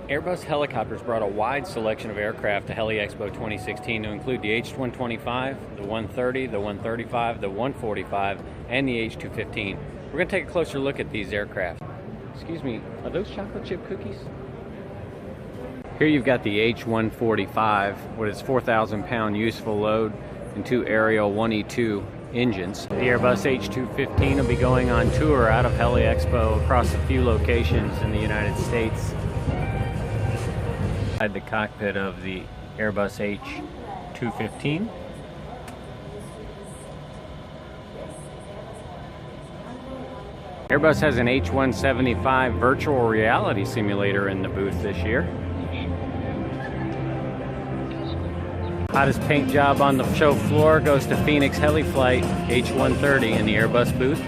Airbus Helicopters brought a wide selection of aircraft to Heli Expo 2016 to include the H125, the 130, the 135, the 145, and the H215. We're going to take a closer look at these aircraft. Excuse me, are those chocolate chip cookies? Here you've got the H145 with its 4,000-pound useful load and two Ariel 1E2 engines. The Airbus H215 will be going on tour out of Heli Expo across a few locations in the United States. Inside the cockpit of the Airbus H215. Airbus has an H175 virtual reality simulator in the booth this year. Hottest paint job on the show floor goes to Phoenix Heli Flight H130 in the Airbus booth.